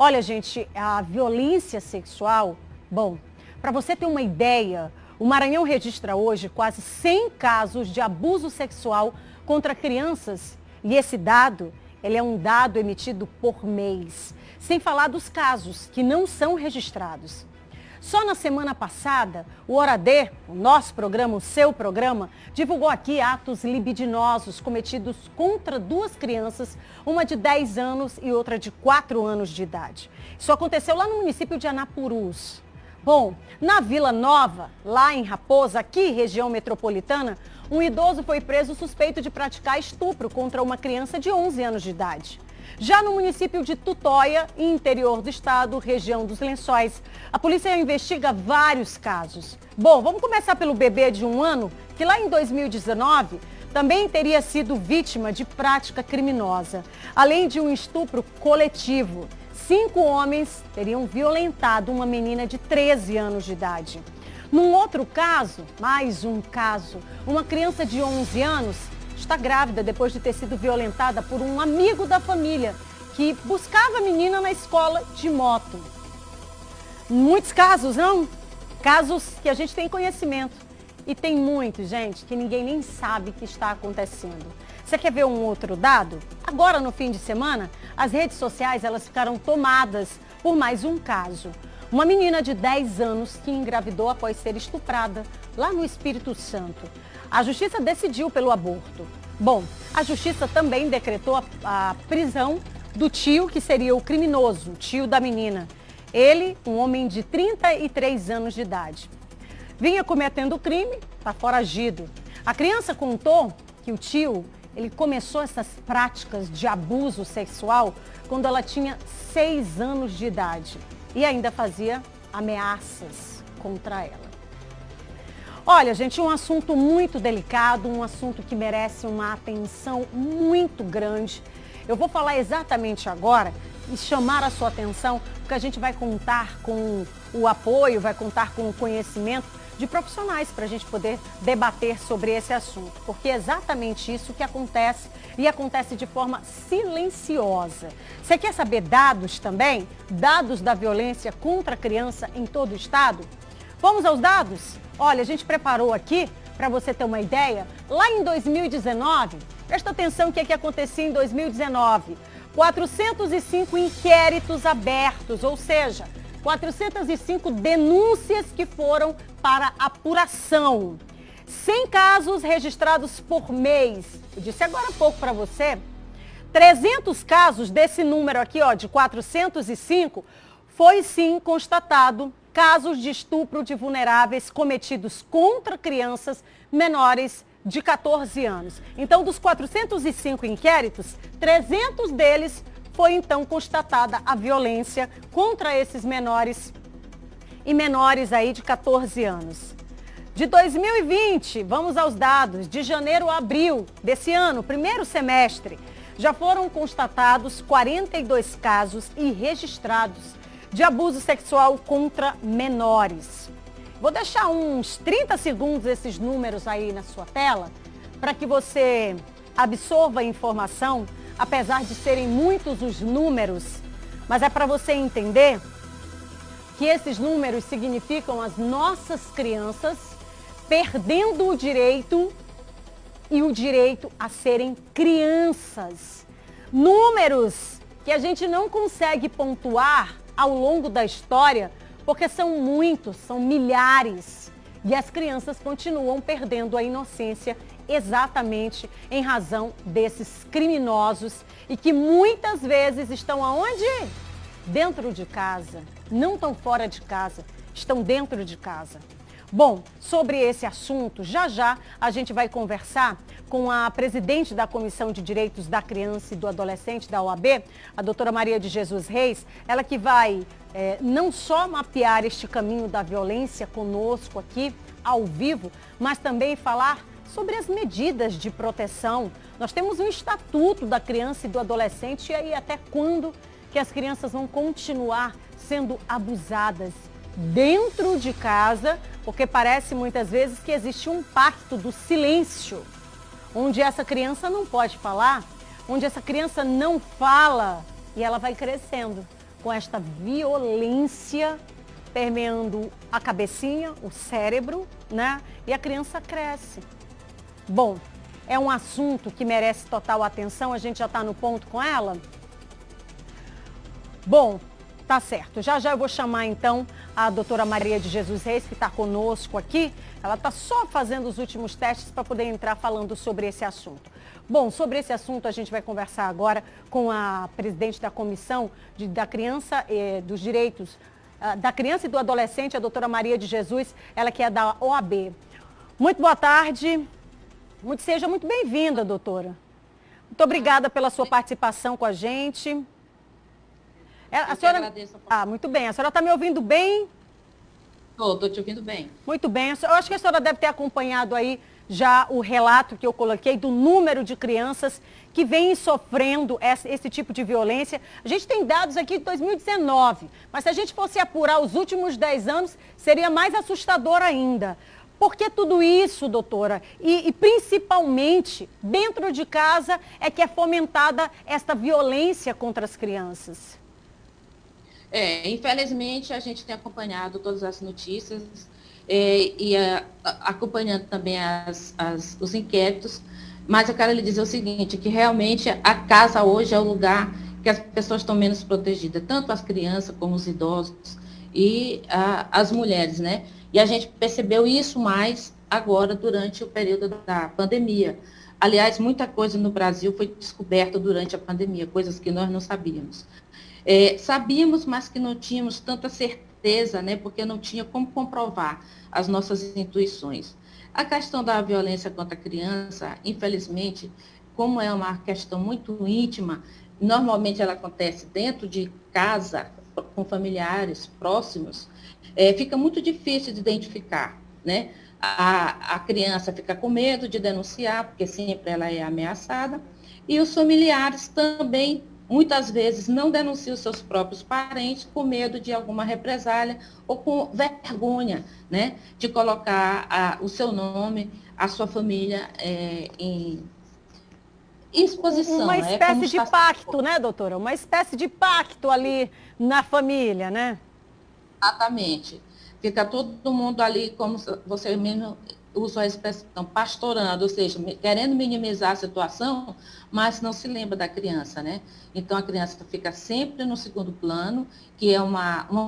Olha, gente, a violência sexual, bom, para você ter uma ideia, o Maranhão registra hoje quase 100 casos de abuso sexual contra crianças. E esse dado, ele é um dado emitido por mês, sem falar dos casos que não são registrados. Só na semana passada, o Hora D, o nosso programa, o seu programa, divulgou aqui atos libidinosos cometidos contra duas crianças, uma de 10 anos e outra de 4 anos de idade. Isso aconteceu lá no município de Anapurus. Bom, na Vila Nova, lá em Raposa, aqui região metropolitana, um idoso foi preso suspeito de praticar estupro contra uma criança de 11 anos de idade. Já no município de Tutóia, interior do estado, região dos Lençóis, a polícia investiga vários casos. Bom, vamos começar pelo bebê de 1 ano, que lá em 2019 também teria sido vítima de prática criminosa, além de um estupro coletivo. 5 homens teriam violentado uma menina de 13 anos de idade. Num outro caso, mais um caso, uma criança de 11 anos está grávida depois de ter sido violentada por um amigo da família que buscava a menina na escola de moto. Muitos casos, não? Casos que a gente tem conhecimento. E tem muitos, gente, que ninguém nem sabe que está acontecendo. Você quer ver um outro dado? Agora, no fim de semana, as redes sociais elas ficaram tomadas por mais um caso. Uma menina de 10 anos que engravidou após ser estuprada lá no Espírito Santo. A justiça decidiu pelo aborto. Bom, a justiça também decretou a prisão do tio, que seria o criminoso, o tio da menina. Ele, um homem de 33 anos de idade. Vinha cometendo o crime, está foragido. A criança contou que o tio, ele começou essas práticas de abuso sexual quando ela tinha 6 anos de idade e ainda fazia ameaças contra ela. Olha, gente, um assunto muito delicado, um assunto que merece uma atenção muito grande. Eu vou falar exatamente agora e chamar a sua atenção, porque a gente vai contar com o apoio, vai contar com o conhecimento de profissionais para a gente poder debater sobre esse assunto, porque é exatamente isso que acontece e acontece de forma silenciosa. Você quer saber dados também? Dados da violência contra a criança em todo o estado? Vamos aos dados? Olha, a gente preparou aqui, para você ter uma ideia, lá em 2019, presta atenção o que é que acontecia em 2019, 405 inquéritos abertos, ou seja, 405 denúncias que foram para apuração. 100 casos registrados por mês. Eu disse agora há pouco para você, 300 casos desse número aqui, ó, de 405, foi sim constatado casos de estupro de vulneráveis cometidos contra crianças menores de 14 anos. Então, dos 405 inquéritos, 300 deles foi então constatada a violência contra esses menores e menores aí de 14 anos. De 2020, vamos aos dados, de janeiro a abril desse ano, primeiro semestre, já foram constatados 42 casos e registrados de abuso sexual contra menores. Vou deixar uns 30 segundos esses números aí na sua tela, para que você absorva a informação, apesar de serem muitos os números, mas é para você entender que esses números significam as nossas crianças perdendo o direito e o direito a serem crianças. Números que a gente não consegue pontuar ao longo da história, porque são muitos, são milhares. E as crianças continuam perdendo a inocência exatamente em razão desses criminosos e que muitas vezes estão aonde? Dentro de casa. Não estão fora de casa, estão dentro de casa. Bom, sobre esse assunto, já a gente vai conversar com a presidente da Comissão de Direitos da Criança e do Adolescente da OAB, a doutora Maria de Jesus Reis, ela que vai não só mapear este caminho da violência conosco aqui, ao vivo, mas também falar sobre as medidas de proteção. Nós temos um Estatuto da Criança e do Adolescente, e aí até quando que as crianças vão continuar sendo abusadas dentro de casa, porque parece muitas vezes que existe um pacto do silêncio, onde essa criança não pode falar, onde essa criança não fala e ela vai crescendo com esta violência permeando a cabecinha, o cérebro, né? E a criança cresce. Bom, é um assunto que merece total atenção, a gente já está no ponto com ela? Bom, tá certo. Já já eu vou chamar então a doutora Maria de Jesus Reis, que está conosco aqui. Ela está só fazendo os últimos testes para poder entrar falando sobre esse assunto. Bom, sobre esse assunto a gente vai conversar agora com a presidente da Comissão da Criança e dos Direitos da Criança e do Adolescente, a doutora Maria de Jesus, ela que é da OAB. Muito boa tarde. Seja muito bem-vinda, doutora. Muito obrigada pela sua participação com a gente. A senhora... agradeço. Muito bem. A senhora está me ouvindo bem? Estou te ouvindo bem. Muito bem. Eu acho que a senhora deve ter acompanhado aí já o relato que eu coloquei do número de crianças que vêm sofrendo esse tipo de violência. A gente tem dados aqui de 2019, mas se a gente fosse apurar os últimos 10 anos, seria mais assustador ainda. Por que tudo isso, doutora? E principalmente dentro de casa é que é fomentada esta violência contra as crianças? Infelizmente, a gente tem acompanhado todas as notícias acompanhando também os inquéritos, mas eu quero lhe dizer o seguinte, que realmente a casa hoje é o lugar que as pessoas estão menos protegidas, tanto as crianças como os idosos e as mulheres, né? E a gente percebeu isso mais agora durante o período da pandemia. Aliás, muita coisa no Brasil foi descoberta durante a pandemia, coisas que nós não sabíamos. Sabíamos, mas que não tínhamos tanta certeza, né, porque não tinha como comprovar as nossas intuições. A questão da violência contra a criança, infelizmente, como é uma questão muito íntima, normalmente ela acontece dentro de casa, com familiares próximos, fica muito difícil de identificar, né? A criança fica com medo de denunciar, porque sempre ela é ameaçada, e os familiares também muitas vezes não denunciam seus próprios parentes com medo de alguma represália ou com vergonha, né, de colocar o seu nome, a sua família em exposição. Uma espécie de pacto, né, doutora? Uma espécie de pacto ali na família, né? Exatamente. Fica todo mundo ali, como você mesmo usa a expressão, pastorando, ou seja, querendo minimizar a situação, mas não se lembra da criança, né? Então, a criança fica sempre no segundo plano, que é um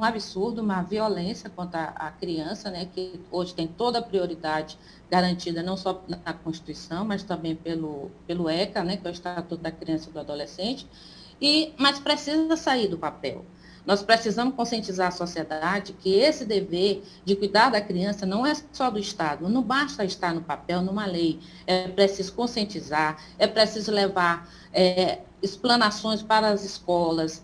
absurdo, uma violência contra a criança, né? Que hoje tem toda a prioridade garantida, não só na Constituição, mas também pelo ECA, né? Que é o Estatuto da Criança e do Adolescente, mas precisa sair do papel. Nós precisamos conscientizar a sociedade que esse dever de cuidar da criança não é só do Estado, não basta estar no papel, numa lei, é preciso conscientizar, é preciso levar explanações para as escolas,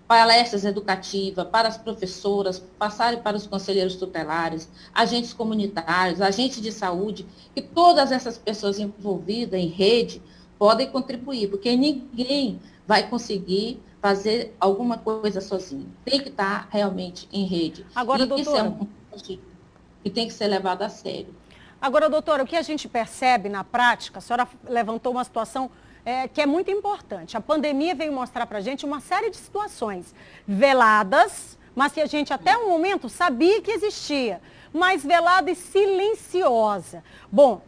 palestras educativas para as professoras, passarem para os conselheiros tutelares, agentes comunitários, agentes de saúde, que todas essas pessoas envolvidas em rede podem contribuir, porque ninguém vai conseguir fazer alguma coisa sozinho. Tem que estar realmente em rede. Agora, doutora, isso é um ponto que tem que ser levado a sério. Agora, doutora, o que a gente percebe na prática, a senhora levantou uma situação que é muito importante. A pandemia veio mostrar para a gente uma série de situações veladas, mas que a gente até um momento sabia que existia, mas velada e silenciosa. Bom,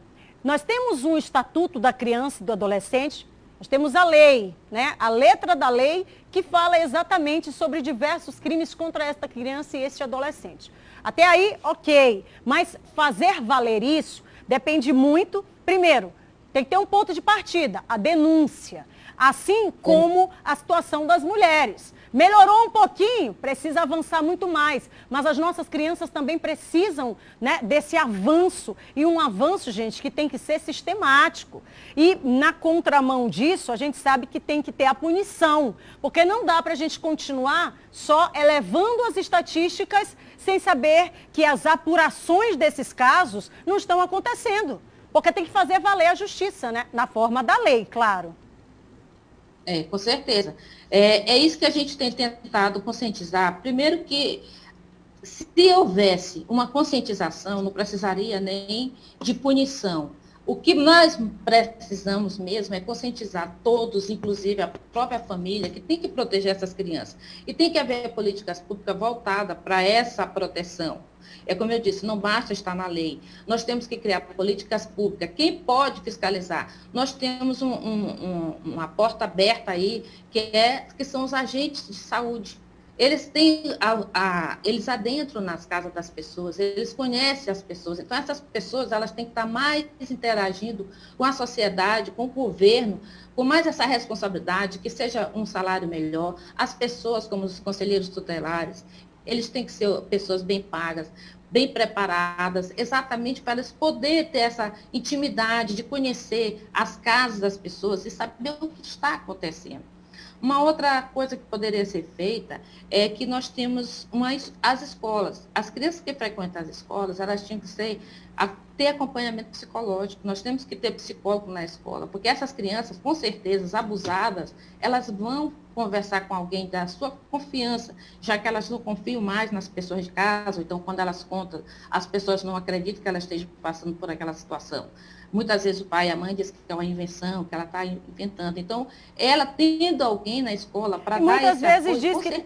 nós temos um Estatuto da Criança e do Adolescente, nós temos a lei, né? A letra da lei que fala exatamente sobre diversos crimes contra esta criança e este adolescente. Até aí, ok. Mas fazer valer isso depende muito, primeiro, tem que ter um ponto de partida, a denúncia. Assim como a situação das mulheres. Melhorou um pouquinho, precisa avançar muito mais. Mas as nossas crianças também precisam, né, desse avanço. E um avanço, gente, que tem que ser sistemático. E na contramão disso, a gente sabe que tem que ter a punição. Porque não dá para a gente continuar só elevando as estatísticas sem saber que as apurações desses casos não estão acontecendo. Porque tem que fazer valer a justiça, né? Na forma da lei, claro. Com certeza. É isso que a gente tem tentado conscientizar. Primeiro que, se houvesse uma conscientização, não precisaria nem de punição. O que nós precisamos mesmo é conscientizar todos, inclusive a própria família, que tem que proteger essas crianças. E tem que haver políticas públicas voltadas para essa proteção. É como eu disse, não basta estar na lei. Nós temos que criar políticas públicas. Quem pode fiscalizar? Nós temos uma porta aberta aí, que são os agentes de saúde. Eles têm, eles adentram nas casas das pessoas, eles conhecem as pessoas. Então, essas pessoas, elas têm que estar mais interagindo com a sociedade, com o governo, com mais essa responsabilidade, que seja um salário melhor. As pessoas, como os conselheiros tutelares, eles têm que ser pessoas bem pagas, bem preparadas, exatamente para eles poderem ter essa intimidade de conhecer as casas das pessoas e saber o que está acontecendo. Uma outra coisa que poderia ser feita é que nós temos as escolas. As crianças que frequentam as escolas, elas tinham que ter acompanhamento psicológico. Nós temos que ter psicólogo na escola, porque essas crianças, com certeza, abusadas, elas vão conversar com alguém da sua confiança, já que elas não confiam mais nas pessoas de casa, ou então quando elas contam, as pessoas não acreditam que elas estejam passando por aquela situação. Muitas vezes o pai e a mãe dizem que é uma invenção, que ela está inventando. Então, ela tendo alguém na escola para dar esse apoio,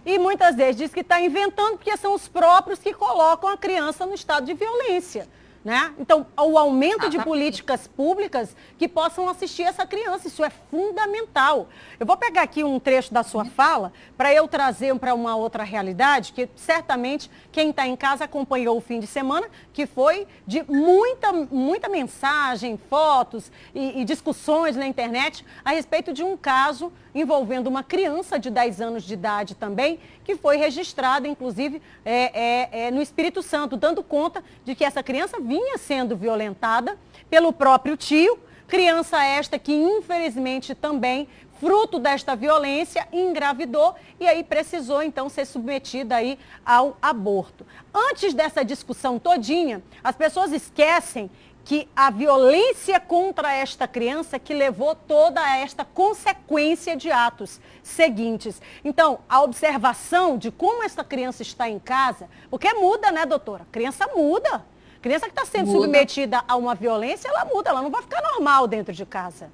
E muitas vezes diz que está inventando, porque são os próprios que colocam a criança no estado de violência. Né? Então, o aumento de políticas públicas que possam assistir essa criança, isso é fundamental. Eu vou pegar aqui um trecho da sua fala para eu trazer para uma outra realidade, que certamente quem está em casa acompanhou o fim de semana, que foi de muita mensagem, fotos e discussões na internet a respeito de um caso envolvendo uma criança de 10 anos de idade também, que foi registrada, inclusive, no Espírito Santo, dando conta de que essa criança vinha sendo violentada pelo próprio tio, criança esta que, infelizmente, também, fruto desta violência, engravidou e aí precisou, então, ser submetida aí ao aborto. Antes dessa discussão todinha, as pessoas esquecem que a violência contra esta criança que levou toda esta consequência de atos seguintes. Então, a observação de como essa criança está em casa, porque muda, né, doutora? A criança muda. A criança que está sendo submetida a uma violência, ela muda, ela não vai ficar normal dentro de casa.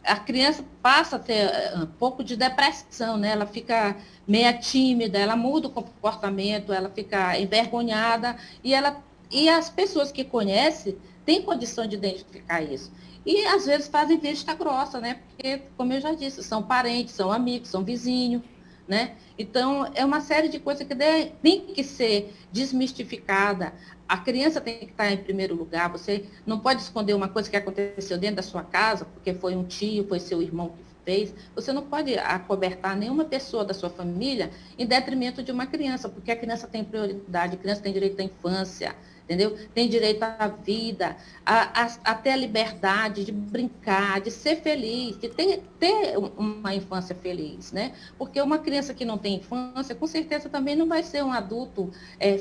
A criança passa a ter um pouco de depressão, né? Ela fica meio tímida, ela muda o comportamento, ela fica envergonhada e as pessoas que conhecem têm condição de identificar isso. E, às vezes, fazem vista grossa, né? Porque, como eu já disse, são parentes, são amigos, são vizinhos, né? Então, é uma série de coisas que tem que ser desmistificada. A criança tem que estar em primeiro lugar. Você não pode esconder uma coisa que aconteceu dentro da sua casa, porque foi um tio, foi seu irmão que fez. Você não pode acobertar nenhuma pessoa da sua família em detrimento de uma criança, porque a criança tem prioridade, a criança tem direito à infância, entendeu? Tem direito à vida, a ter a liberdade de brincar, de ser feliz, de ter uma infância feliz, né? Porque uma criança que não tem infância, com certeza também não vai ser um adulto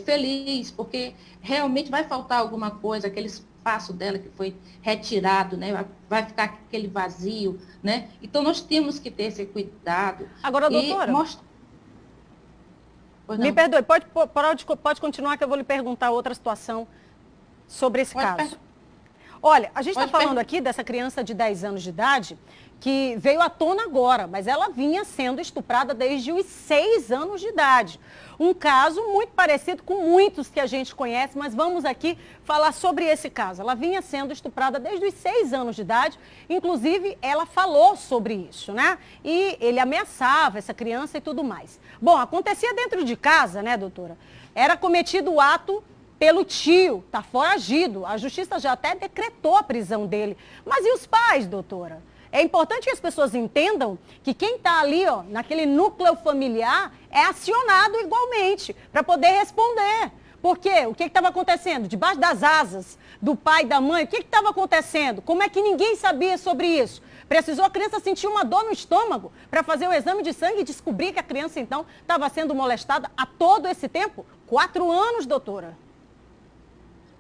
feliz, porque realmente vai faltar alguma coisa, aquele espaço dela que foi retirado, né? Vai ficar aquele vazio, né? Então, nós temos que ter esse cuidado. Agora, doutora... Me perdoe, pode continuar que eu vou lhe perguntar outra situação sobre esse caso. Olha, a gente está falando aqui dessa criança de 10 anos de idade que veio à tona agora, mas ela vinha sendo estuprada desde os 6 anos de idade. Um caso muito parecido com muitos que a gente conhece, mas vamos aqui falar sobre esse caso. Ela vinha sendo estuprada desde os 6 anos de idade, inclusive ela falou sobre isso, né? E ele ameaçava essa criança e tudo mais. Bom, acontecia dentro de casa, né, doutora? Era cometido o ato pelo tio, está foragido. A justiça já até decretou a prisão dele. Mas e os pais, doutora? É importante que as pessoas entendam que quem está ali, ó, naquele núcleo familiar, é acionado igualmente para poder responder. Por quê? O que estava acontecendo? Debaixo das asas do pai e da mãe, o que estava acontecendo? Como é que ninguém sabia sobre isso? Precisou a criança sentir uma dor no estômago para fazer o exame de sangue e descobrir que a criança, então, estava sendo molestada há todo esse tempo? 4 anos, doutora.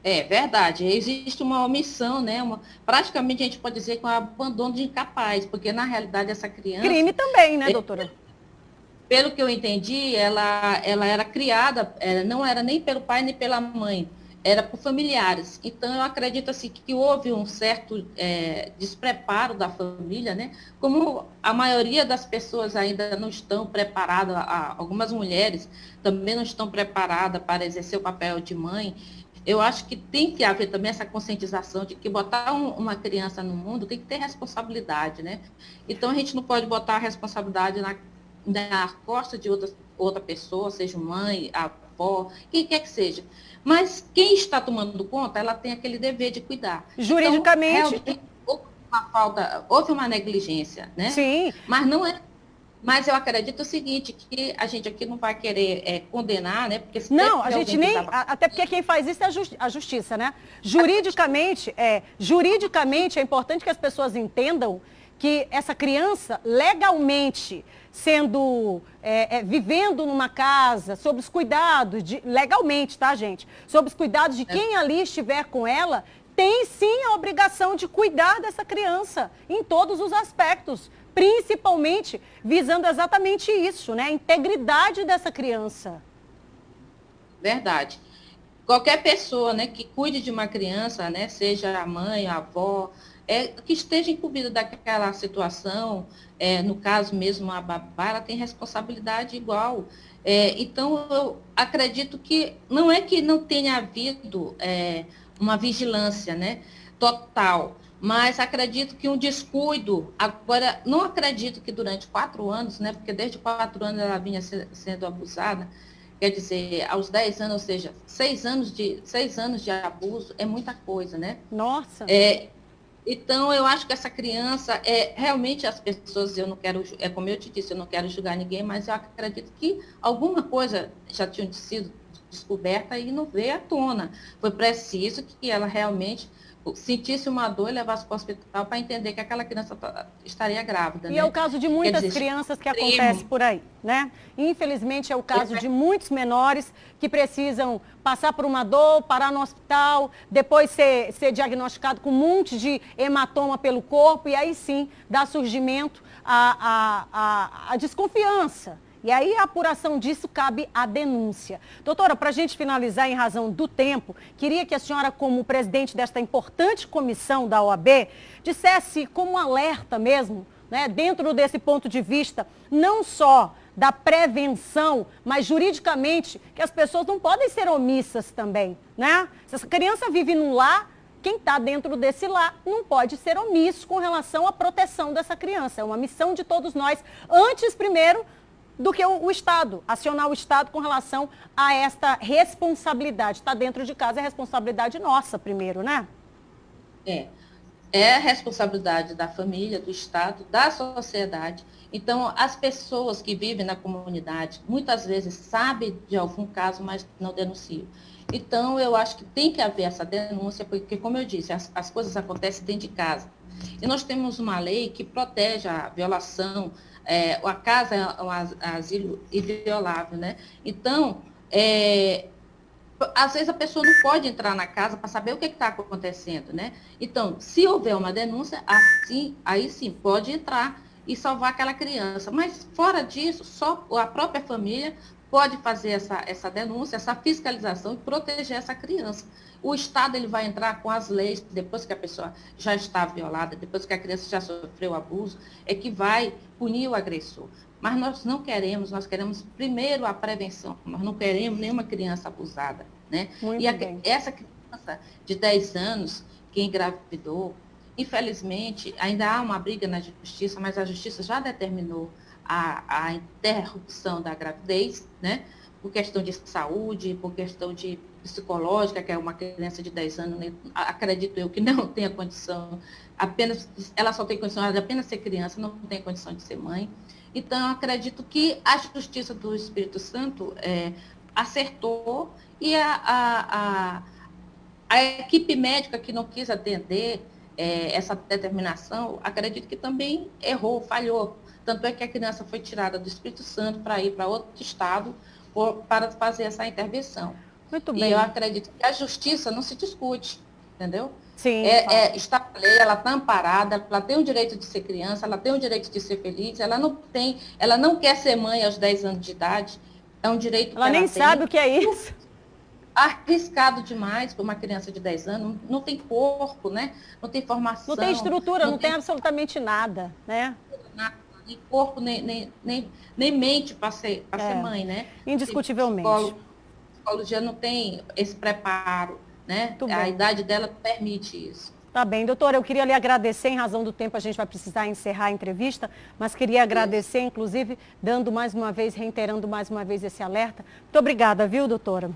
É verdade, existe uma omissão, né? Praticamente a gente pode dizer que é um abandono de incapaz, porque na realidade essa criança... Crime também, né, doutora? Pelo que eu entendi, ela era criada, não era nem pelo pai nem pela mãe. era por familiares. Então, eu acredito assim, que houve um certo despreparo da família, né? Como a maioria das pessoas ainda não estão preparadas, algumas mulheres também não estão preparadas para exercer o papel de mãe, eu acho que tem que haver também essa conscientização de que botar uma criança no mundo tem que ter responsabilidade, né? Então, a gente não pode botar a responsabilidade na costa de outra pessoa, seja mãe, avó, quem quer que seja. Mas quem está tomando conta, ela tem aquele dever de cuidar. Juridicamente. Então, realmente, houve uma negligência, né? Sim. Mas não é. Mas eu acredito o seguinte, que a gente aqui não vai querer condenar, né? Porque não, a gente nem. Até porque quem faz isso é a justiça, né? Juridicamente é importante que as pessoas entendam que essa criança, legalmente, vivendo numa casa, sob os cuidados legalmente, tá, gente? Sob os cuidados de quem ali estiver com ela, tem sim a obrigação de cuidar dessa criança em todos os aspectos, principalmente visando exatamente isso, né? A integridade dessa criança. Verdade. Qualquer pessoa, né, que cuide de uma criança, né, seja a mãe, a avó, que esteja incumbida daquela situação, no caso mesmo a babá, ela tem responsabilidade igual. Então, eu acredito que não é que não tenha havido uma vigilância, né, total, mas acredito que um descuido, agora, não acredito que durante 4 anos, né, porque desde 4 anos ela vinha sendo abusada, quer dizer, aos 10 anos, ou seja, 6 anos de abuso é muita coisa, né? Nossa! Então, eu acho que essa criança, realmente as pessoas, eu não quero, como eu te disse, eu não quero julgar ninguém, mas eu acredito que alguma coisa já tinha sido descoberta e não veio à tona. Foi preciso que ela realmente sentisse uma dor e levasse para o hospital para entender que aquela criança estaria grávida. E né? é o caso de muitas crianças que acontece por aí, né? Infelizmente é o caso de muitos menores que precisam passar por uma dor, parar no hospital, depois ser diagnosticado com um monte de hematoma pelo corpo e aí sim dá surgimento à desconfiança. E aí a apuração disso cabe à denúncia. Doutora, para a gente finalizar em razão do tempo, queria que a senhora, como presidente desta importante comissão da OAB, dissesse como um alerta mesmo, né, dentro desse ponto de vista, não só da prevenção, mas juridicamente, que as pessoas não podem ser omissas também, né? Se essa criança vive num lar, quem está dentro desse lar não pode ser omisso com relação à proteção dessa criança. É uma missão de todos nós, antes primeiro do que o Estado, acionar o Estado com relação a esta responsabilidade. Está dentro de casa, é responsabilidade nossa primeiro, né? É a responsabilidade da família, do Estado, da sociedade. Então, as pessoas que vivem na comunidade, muitas vezes sabem de algum caso, mas não denunciam. Então, eu acho que tem que haver essa denúncia, porque, como eu disse, as coisas acontecem dentro de casa. E nós temos uma lei que protege a violação, a casa é um asilo inviolável, né? Então, às vezes a pessoa não pode entrar na casa para saber o que está acontecendo, né? Então, se houver uma denúncia, aí sim, pode entrar e salvar aquela criança. Mas, fora disso, só a própria família pode fazer essa denúncia, essa fiscalização e proteger essa criança. O Estado ele vai entrar com as leis, depois que a pessoa já está violada, depois que a criança já sofreu abuso, é que vai punir o agressor. Mas nós queremos primeiro a prevenção, nós não queremos nenhuma criança abusada, né? Essa criança de 10 anos que engravidou, infelizmente, ainda há uma briga na justiça, mas a justiça já determinou a interrupção da gravidez, né? Por questão de saúde, por questão de psicológica, que é uma criança de 10 anos, né? Acredito eu que não tenha condição, ela só tem condição de apenas ser criança, não tem condição de ser mãe. Então, eu acredito que a Justiça do Espírito Santo acertou e a equipe médica que não quis atender essa determinação, acredito que também errou, falhou. Tanto é que a criança foi tirada do Espírito Santo para ir para outro estado para fazer essa intervenção. Muito bem. E eu acredito que a justiça não se discute, entendeu? Sim. Está na lei, ela está amparada, ela tem o direito de ser criança, ela tem o direito de ser feliz, ela não quer ser mãe aos 10 anos de idade, é um direito que ela nem sabe o que é isso. arriscado demais para uma criança de 10 anos, não tem corpo, né? Não tem formação. Não tem estrutura, não tem absolutamente nada, né? Nem corpo, nem mente para ser mãe, né? Indiscutivelmente. Psicologia não tem esse preparo, né? A idade dela permite isso. Tá bem, doutora, eu queria lhe agradecer, em razão do tempo a gente vai precisar encerrar a entrevista, mas queria agradecer, inclusive, dando mais uma vez, reiterando mais uma vez esse alerta. Muito obrigada, viu, doutora?